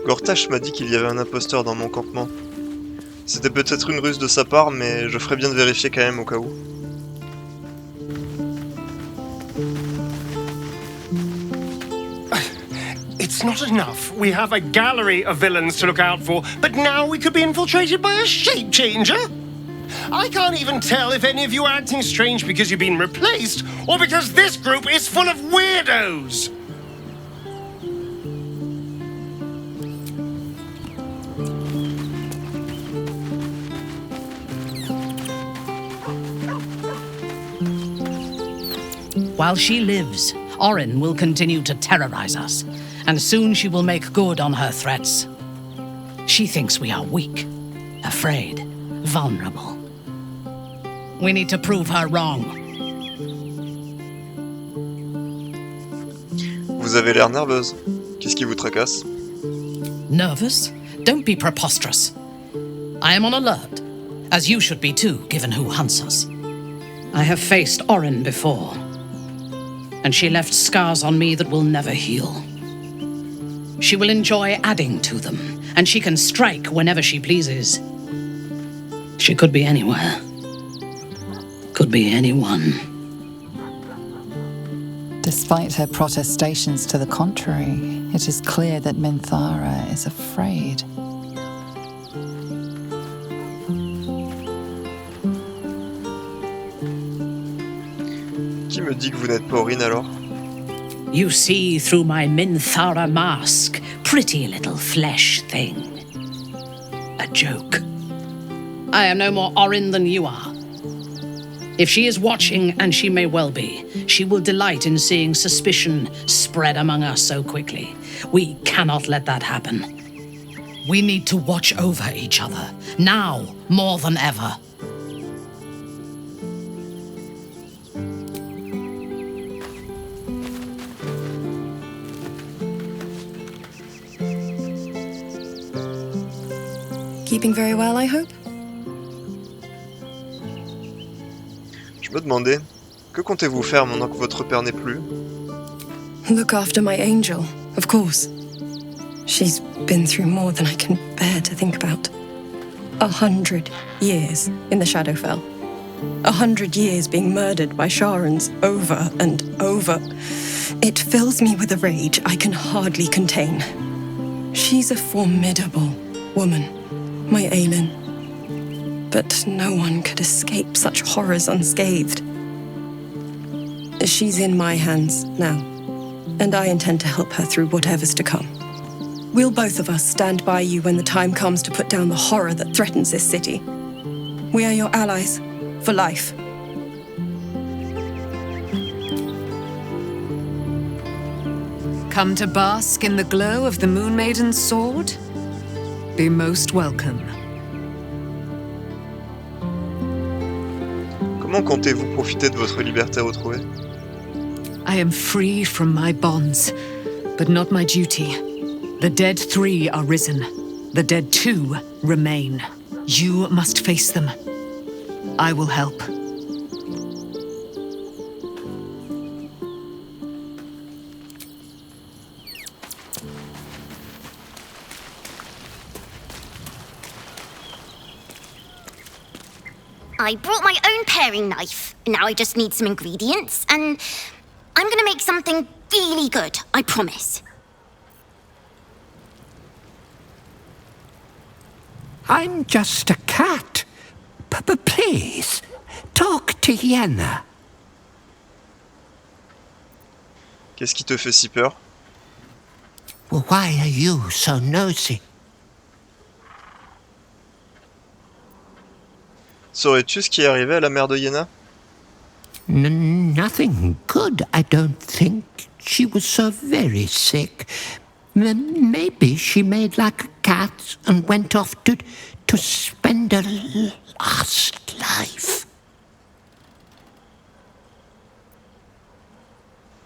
Gortache m'a dit qu'il y avait un imposteur dans mon campement. C'était peut-être une ruse de sa part, mais je ferais bien de vérifier quand même au cas où. It's not enough. We have a gallery of villains to look out for, but now we could be infiltrated by a shape changer? I can't even tell if any of you are acting strange because you've been replaced, or because this group is full of weirdos! While she lives, Orin will continue to terrorize us, and soon she will make good on her threats. She thinks we are weak, afraid, vulnerable. We need to prove her wrong. Vous avez l'air nerveuse. Qu'est-ce qui vous tracasse? Nervous? Don't be preposterous. I am on alert, as you should be too, given who hunts us. I have faced Orin before, and she left scars on me that will never heal. She will enjoy adding to them, and she can strike whenever she pleases. She could be anywhere. Could be anyone. Despite her protestations to the contrary, it is clear that Minthara is afraid. Qui me dit que vous n'êtes pas Orin alors? You see through my Minthara mask, pretty little flesh thing. A joke. I am no more Orin than you are. If she is watching, and she may well be, she will delight in seeing suspicion spread among us so quickly. We cannot let that happen. We need to watch over each other, now more than ever. Keeping very well, I hope? Je me demandais, que comptez-vous faire maintenant que votre père n'est plus? Look after my angel, of course. She's been through more than I can bear to think about. 100 years in the Shadowfell. 100 years being murdered by Sharans over and over. It fills me with a rage I can hardly contain. She's a formidable woman, my Aelin. But no one could escape such horrors unscathed. She's in my hands now, and I intend to help her through whatever's to come. We'll both of us stand by you when the time comes to put down the horror that threatens this city. We are your allies, for life. Come to bask in the glow of the Moon Maiden's sword? Be most welcome. Comment comptez-vous profiter de votre liberté retrouvée? I am free from my bonds, but not my duty. The dead 3 are risen. The dead 2 remain. You must face them. I will help. I brought my own paring knife. Now I just need some ingredients, and I'm gonna make something really good, I promise. I'm just a cat. But please, talk to Yenna. Qu'est-ce qui te fait si peur? Why are you so nosy? Saurais-tu ce qui est arrivé à la mère de Yenna? Nothing good, I don't think. She was so very sick. Maybe she made like a cat and went off to spend her last life.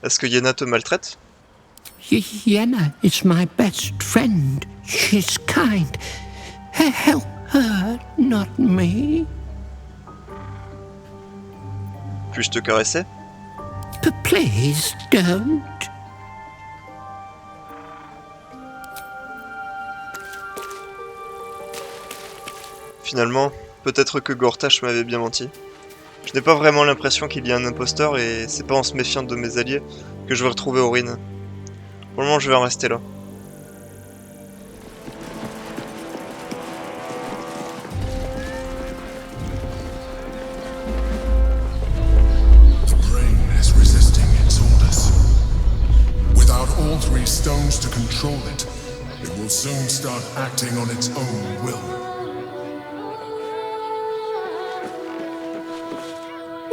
Est-ce que Yenna te maltraite? Yenna is my best friend. She's kind. Help her, not me. Puis-je te caresser? Please don't. Finalement, peut-être que Gortash m'avait bien menti. Je n'ai pas vraiment l'impression qu'il y a un imposteur et c'est pas en se méfiant de mes alliés que je vais retrouver Aurine. Pour le moment, je vais en rester là. All three stones to control it. It will soon start acting on its own will.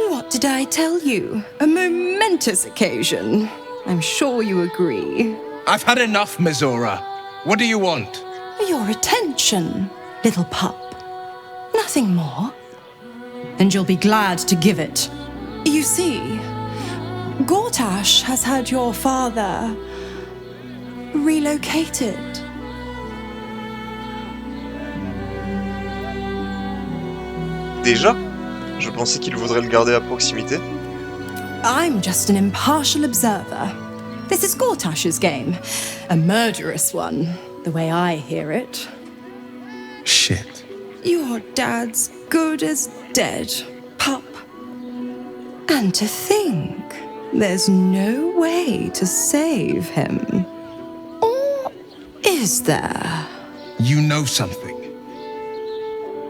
What did I tell you? A momentous occasion. I'm sure you agree. I've had enough, Mizora. What do you want? Your attention, little pup. Nothing more. And you'll be glad to give it. You see, Gortash has had your father relocated. Déjà? Je pensais qu'il voudrait le garder à proximité. I'm just an impartial observer. This is Gortash's game. A murderous one, the way I hear it. Shit. Your dad's good as dead, pup. And to think, there's no way to save him. Or is there? You know something.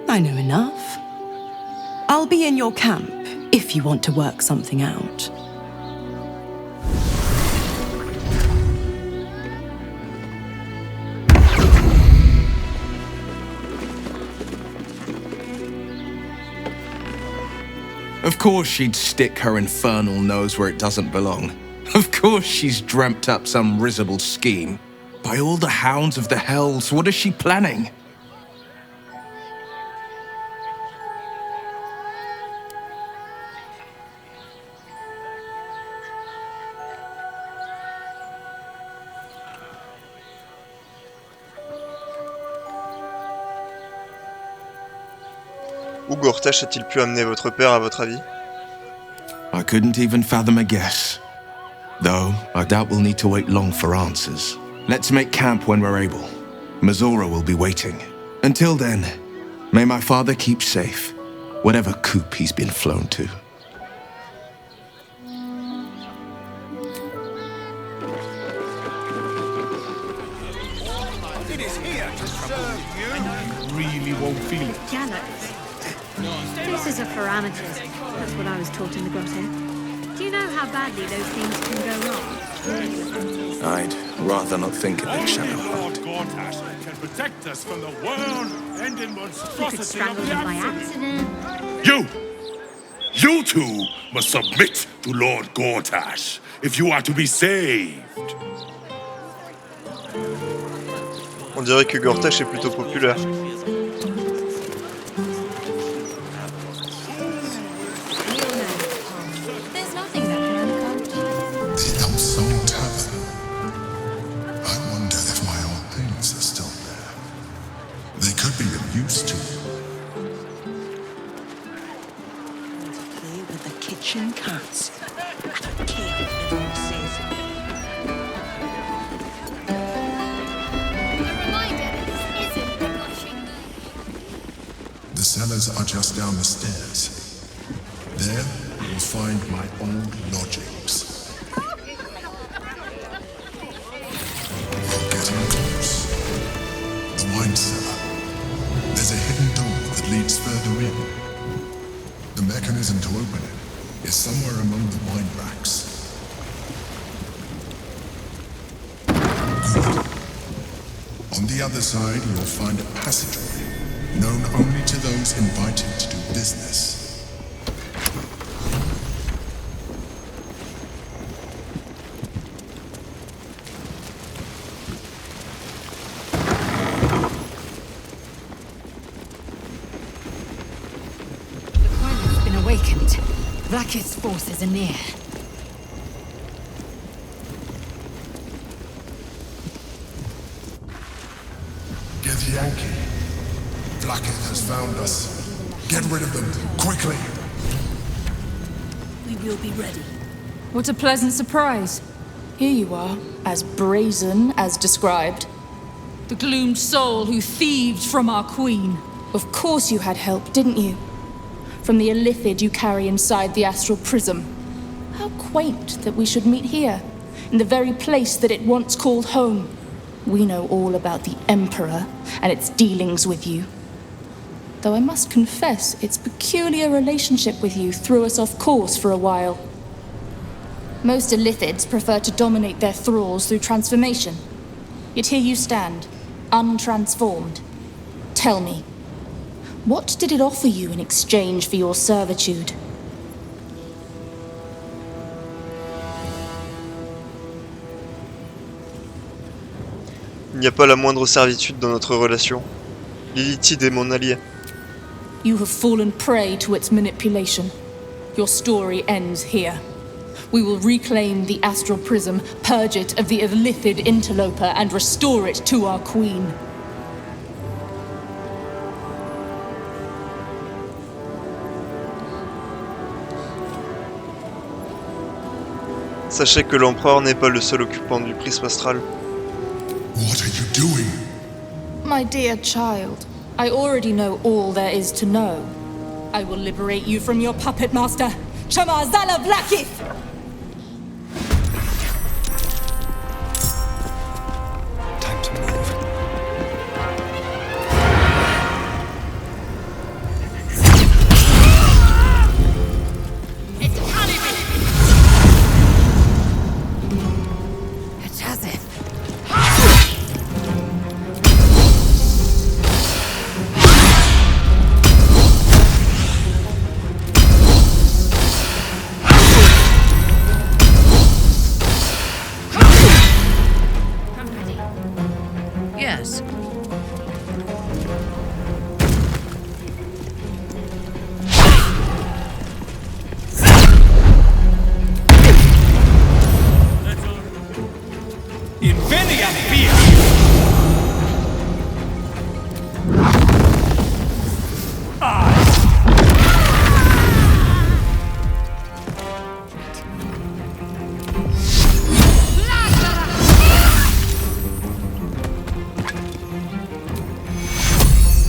I know enough. I'll be in your camp if you want to work something out. Of course she'd stick her infernal nose where it doesn't belong. Of course she's dreamt up some risible scheme. By all the hounds of the hells, what is she planning? Où Gortash a-t-il pu amener votre père, à votre avis? I couldn't even fathom a guess. Though, I doubt we'll need to wait long for answers. Let's make camp when we're able. Mizora will be waiting. Until then, may my father keep safe, whatever coop he's been flown to. It is here to serve you. You really won't feel it. Gallows. This is a parameters. That's what I was taught in the grotto. Do you know how badly those things can go wrong? I'd rather not think of it, Shadow. Lord Gortash can protect us from the world-ending You could monstrosity of strangle the him by accident. accident. You two must submit to Lord Gortash if you are to be saved. On dirait que Gortash est plutôt populaire. There's nothing that can uncover. The Elmstone Tavern. I wonder if my old things are still there. They could be of use to you. Play with the kitchen cats. I don't care what everyone says. The cellars are just down the stairs. There, you will find my old lodgings. You're getting close. The wine cellar. There's a hidden door that leads further in. The mechanism to open it is somewhere among the wine racks. Good. On the other side, you'll find a passageway, known only to those invited to do business. The pilot's been awakened. Vlaakith's forces are near. Get Yankee. Vlaakith has found us. Get rid of them, quickly! We will be ready. What a pleasant surprise. Here you are, as brazen as described. The gloomed soul who thieved from our queen. Of course you had help, didn't you? From the illithid you carry inside the astral prism. How quaint that we should meet here, in the very place that it once called home. We know all about the Emperor and its dealings with you. Though I must confess, its peculiar relationship with you threw us off course for a while. Most illithids prefer to dominate their thralls through transformation. Yet here you stand, untransformed. Tell me, what did it offer you in exchange for your servitude? Il n'y a pas la moindre servitude dans notre relation. Lilithide est mon allié. You have fallen prey to its manipulation. Your story ends here. We will reclaim the astral prism, purge it of the illithid interloper, and restore it to our queen. Sachez que l'empereur n'est pas le seul occupant du prisme astral. What are you doing? My dear child, I already know all there is to know. I will liberate you from your puppet master, Chamazala Blackith! Time to move. It has it. Yes. Invenia via!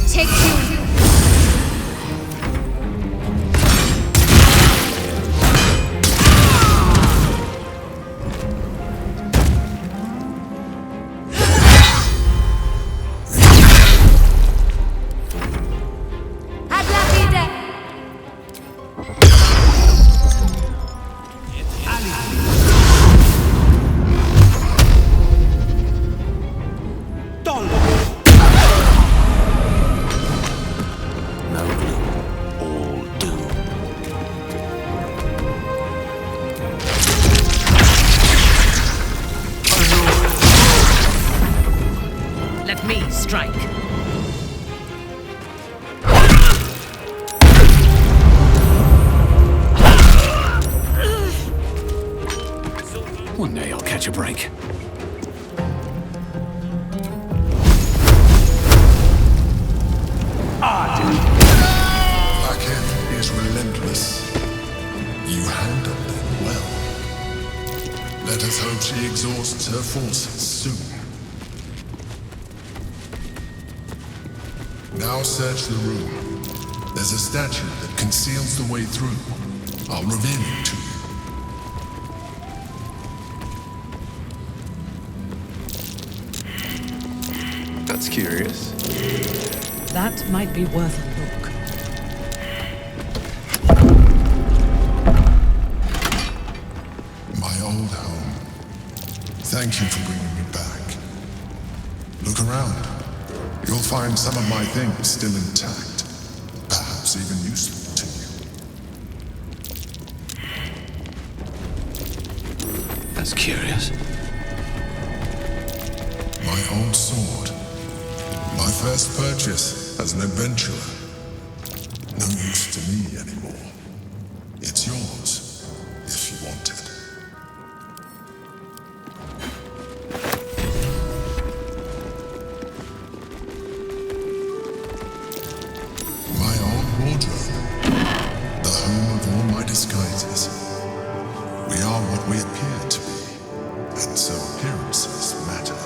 Take two. Let me strike. One day I'll catch a break. Blackhead is relentless. You handled it well. Let us hope she exhausts her forces soon. Now search the room. There's a statue that conceals the way through. I'll reveal it to you. That's curious. That might be worth a look. My old home. Thank you for bringing me back. Look around. You'll find some of my things still intact. Perhaps even useful to you. That's curious. My old sword. My first purchase as an adventurer. No use to me anymore. It's yours, if you want it. My old wardrobe. The home of all my disguises. We are what we appear to be, and so appearances matter.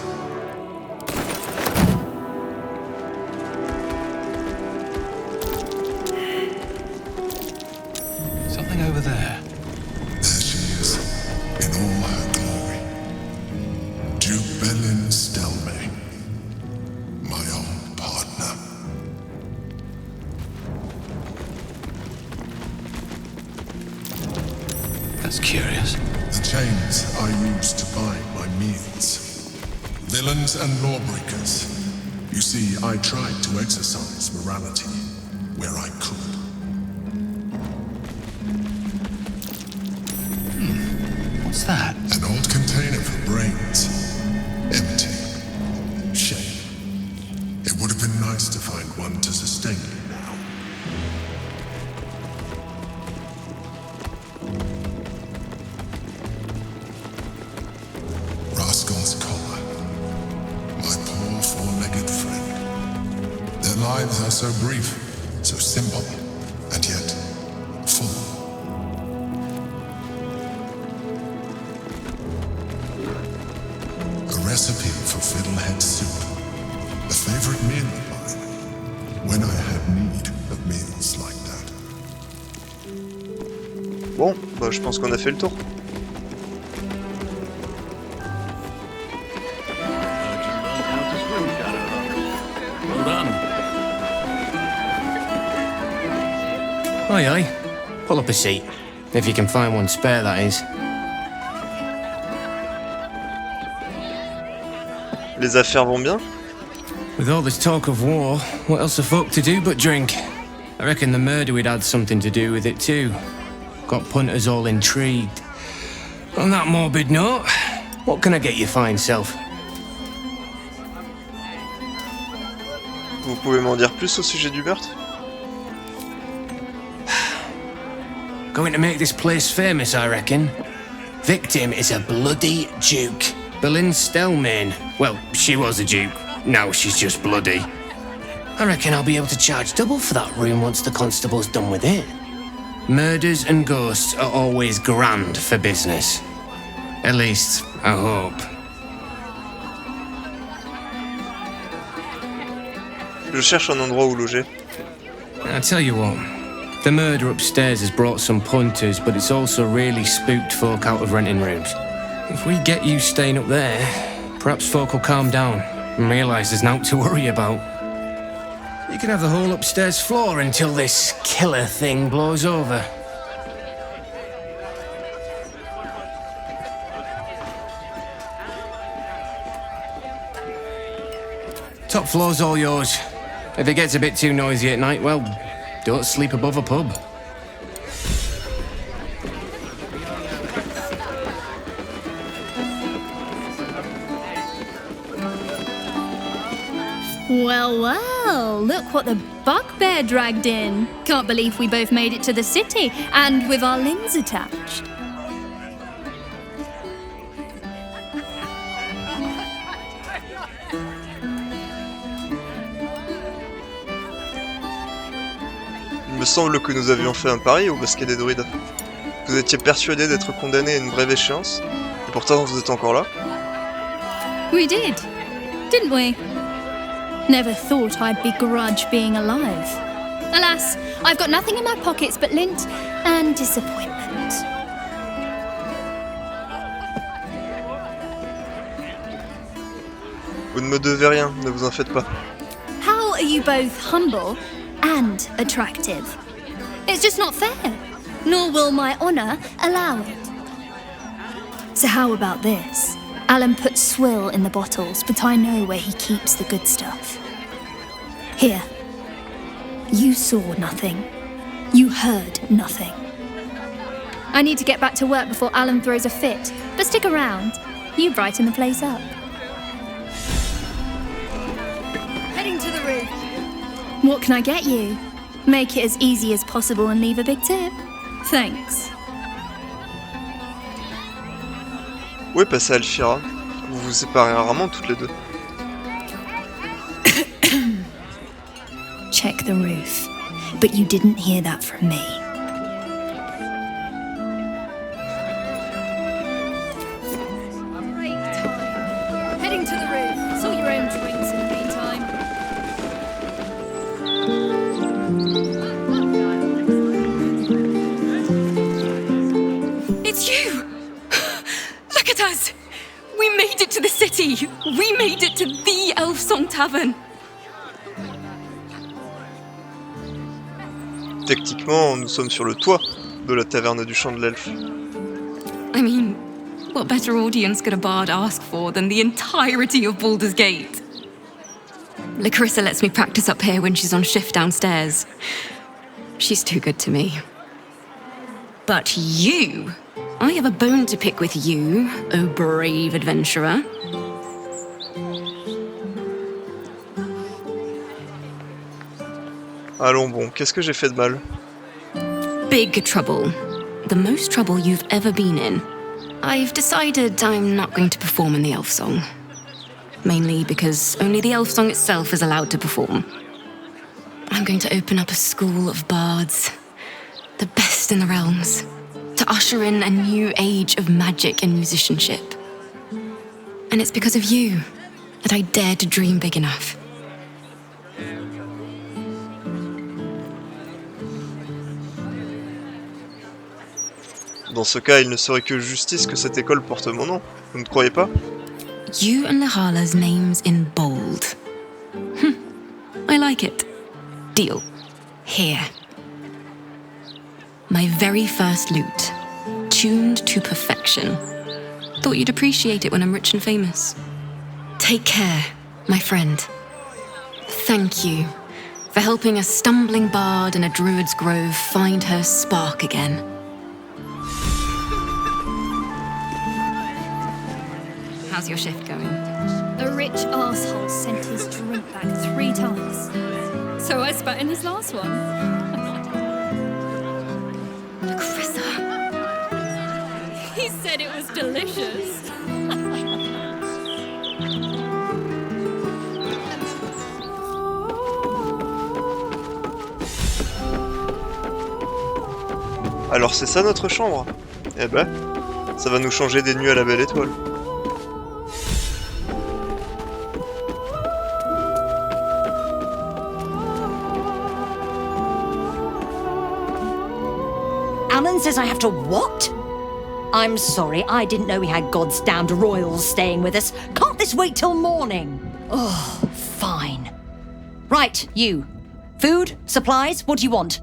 That's curious. The chains I use to bind my meals. Villains and lawbreakers. You see, I tried to exercise morality where I could. What's that? An old container for brains. Empty. Shame. It would have been nice to find one to sustain me now. Rascal's collar. My poor four-legged friend. Their lives are so brief, so simple, and yet full. A recipe for fiddlehead soup. A favorite meal of mine. When I had need of meals like that. Bon, bah je pense qu'on a fait le tour. Well done. Aye, aye. Pull up a seat. If you can find one spare, that is. Les affaires vont bien? With all this talk of war, what else are folk to do but drink? I reckon the murder we'd had something to do with it too. Got punters all intrigued. On that morbid note, what can I get you fine self? Vous pouvez m'en dire plus au sujet du meurtre? Going to make this place famous, I reckon. Victim is a bloody duke. Boleyn Stelmane. Well, she was a duke. Now she's just bloody. I reckon I'll be able to charge double for that room once the constable's done with it. Murders and ghosts are always grand for business. At least, I hope. Je cherche un endroit où loger. I tell you what, the murder upstairs has brought some punters, but it's also really spooked folk out of renting rooms. If we get you staying up there, perhaps folk will calm down and realise there's naught to worry about. You can have the whole upstairs floor until this killer thing blows over. Top floor's all yours. If it gets a bit too noisy at night, well, don't sleep above a pub. Well, well, look what the bugbear dragged in. Can't believe we both made it to the city, and with our limbs attached. Il me semble que nous avions fait un pari au basket des druides. Vous étiez persuadé d'être condamné à une brève échéance, et pourtant vous êtes encore là. We did, didn't we? Never thought I'd begrudge being alive. Alas, I've got nothing in my pockets but lint and disappointment. Vous ne me devez rien, ne vous en faites pas. How are you both humble and attractive? It's just not fair, nor will my honor allow it. So how about this? Alan puts swill in the bottles, but I know where he keeps the good stuff. Here. You saw nothing. You heard nothing. I need to get back to work before Alan throws a fit, but stick around. You brighten the place up. Heading to the roof. What can I get you? Make it as easy as possible and leave a big tip. Thanks. Où est passée Alfira? Vous vous séparez rarement toutes les deux. Check the roof. But you didn't hear that from me. Break time. Heading to the roof. Sort your own drinks in the meantime. It's you! Look at us! We made it to the city! We made it to the Elf Song Tavern! Techniquement, nous sommes sur le toit de la taverne du Chant de l'Elfe. What better audience could a bard ask for than the entirety of Baldur's Gate? Larissa lets me practice up here when she's on shift downstairs. She's too good to me. But you! I have a bone to pick with you, oh brave adventurer. Allons bon, qu'est-ce que j'ai fait de mal? Big trouble. The most trouble you've ever been in. I've decided I'm not going to perform in the elf song. Mainly because only the elf song itself is allowed to perform. I'm going to open up a school of bards. The best in the realms. To usher in a new age of magic and musicianship. And it's because of you that I dare to dream big enough. Dans ce cas, il ne serait que justice que cette école porte mon nom. Vous ne croyez pas? You and Lahala's names in bold. I like it. Deal. Here. My very first lute. Tuned to perfection. Thought you'd appreciate it when I'm rich and famous. Take care, my friend. Thank you for helping a stumbling bard in a druid's grove find her spark again. How's your shift going? A rich arsehole sent his drink back 3 times. So I spat in his last one. Larissa. He said it was delicious. Alors c'est ça notre chambre? Eh ben, ça va nous changer des nuits à la belle étoile. Alan says I have to what? I'm sorry, I didn't know we had gods-damned royals staying with us. Can't this wait till morning? Oh, fine. Right, you. Food? Supplies? What do you want?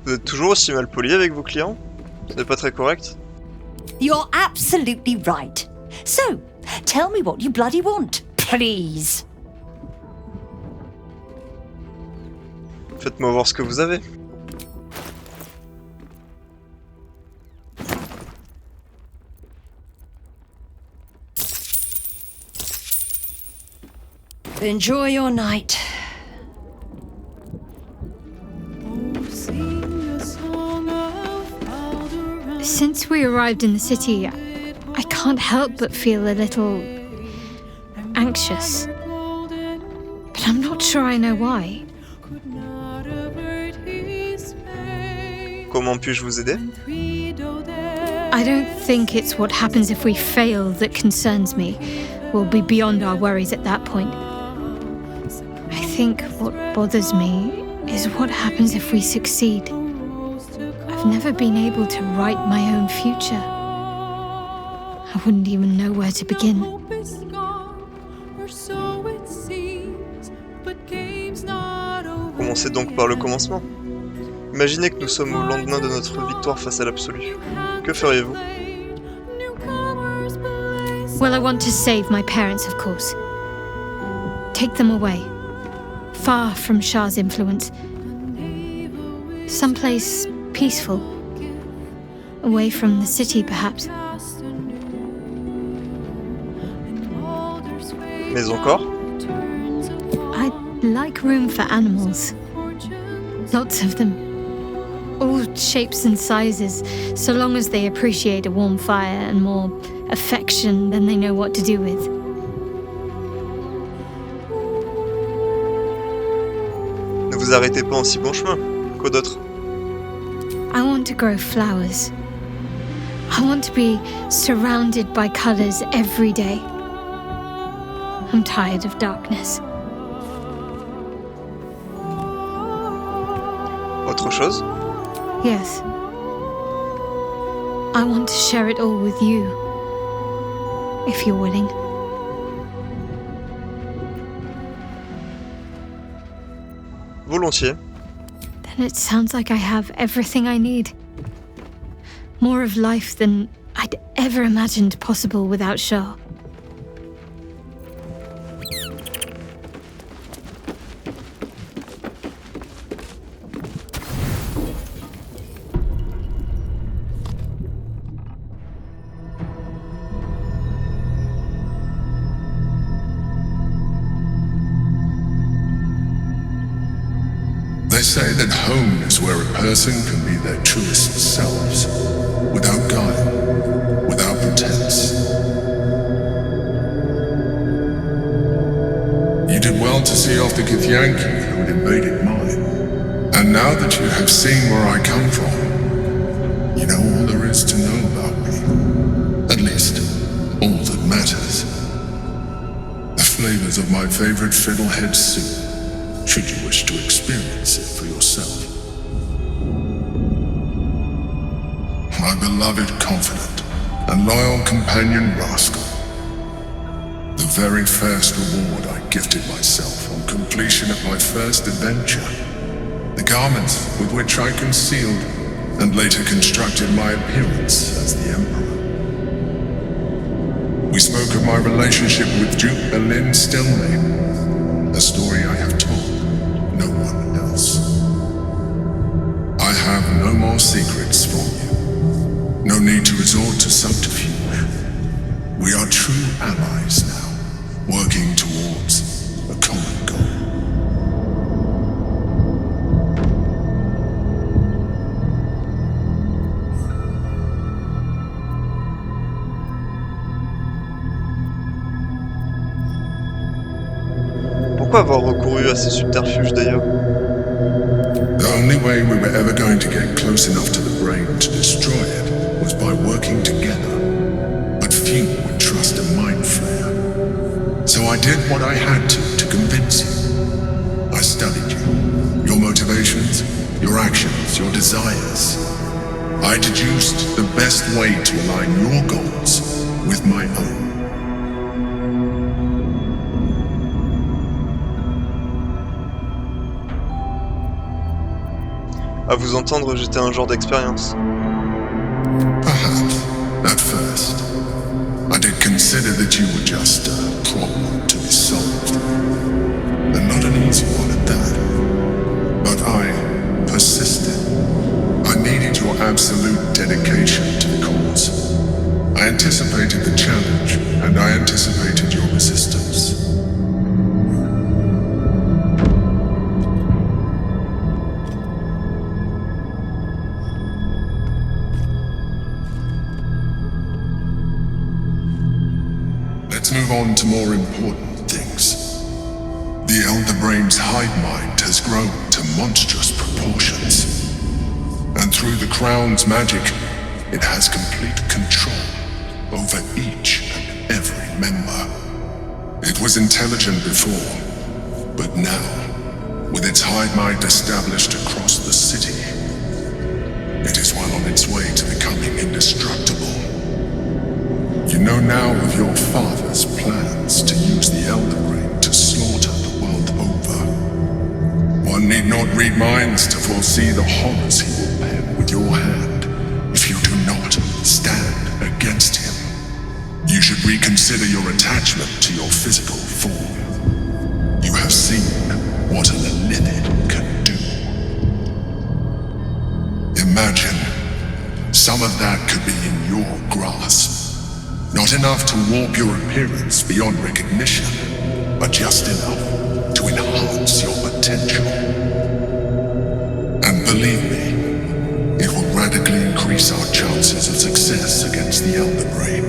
Vous êtes toujours aussi mal poli avec vos clients? Ce n'est pas très correct. You're absolutely right. So, tell me what you bloody want, please. Faites-moi voir ce que vous avez. Enjoy your night. Since we arrived in the city, I can't help but feel a little anxious. But I'm not sure I know why. Comment puis-je vous aider? I don't think it's what happens if we fail that concerns me. We'll be beyond our worries at that point. I think what bothers me is what happens if we succeed. I've never been able to write my own future. I wouldn't even know where to begin. Commencez donc par le commencement. Imaginez que nous sommes au lendemain de notre victoire face à l'absolu. Que feriez-vous? Well, I want to save my parents, of course. Take them away. Far from Shah's influence. Someplace peaceful. Away from the city, perhaps. Mais encore? I'd like room for animals. Lots of them. All shapes and sizes, so long as they appreciate a warm fire and more affection than they know what to do with. Ne vous arrêtez pas en si bon chemin. Quoi d'autre? I want to grow flowers. I want to be surrounded by colors every day. I'm tired of darkness. Autre chose? Yes. I want to share it all with you, if you're willing. Volontiers. Then it sounds like I have everything I need. More of life than I'd ever imagined possible without Shah. They say that home is where a person can be their truest selves, without guile, without pretense. You did well to see off the Githyanki who had invaded mine. And now that you have seen where I come from, you know all there is to know about me. At least, all that matters. The flavors of my favorite fiddlehead soup, should you wish to experience it for yourself. My beloved confidant and loyal companion Rascal. The very first reward I gifted myself on completion of my first adventure. The garments with which I concealed and later constructed my appearance as the Emperor. We spoke of my relationship with Duke Berlin Stelmane, a story I have told no one else. I have no more secrets from you. No need to resort to subterfuge. We are true allies now, working towards a common goal. Pourquoi avoir recouru à ces subterfuges d'ailleurs? The only way we were ever going to get close enough to the brain to destroy it was by working together. But few would trust a mind flayer. So I did what I had to convince you. I studied you, your motivations, your actions, your desires. I deduced the best way to align your goals with my own. À vous entendre, j'étais un genre d'expérience. Perhaps, at first, I did consider that you were just a problem to be solved. And not an easy one at that. But I persisted. I needed your absolute dedication to the cause. I anticipated the challenge, and I anticipated your resistance. Let's move on to more important things. The Elder Brain's hive mind has grown to monstrous proportions. And through the Crown's magic, it has complete control over each and every member. It was intelligent before, but now, with its hive mind established across the city, it is well on its way to becoming indestructible. You know now of your father's plans to use the Elder Brain to slaughter the world over. One need not read minds to foresee the horrors he will pen with your hand if you do not stand against him. You should reconsider your attachment to your physical form. You have seen what an Elithid can do. Imagine some of that could be in your grasp. Not enough to warp your appearance beyond recognition, but just enough to enhance your potential. And believe me, it will radically increase our chances of success against the Elder Brain.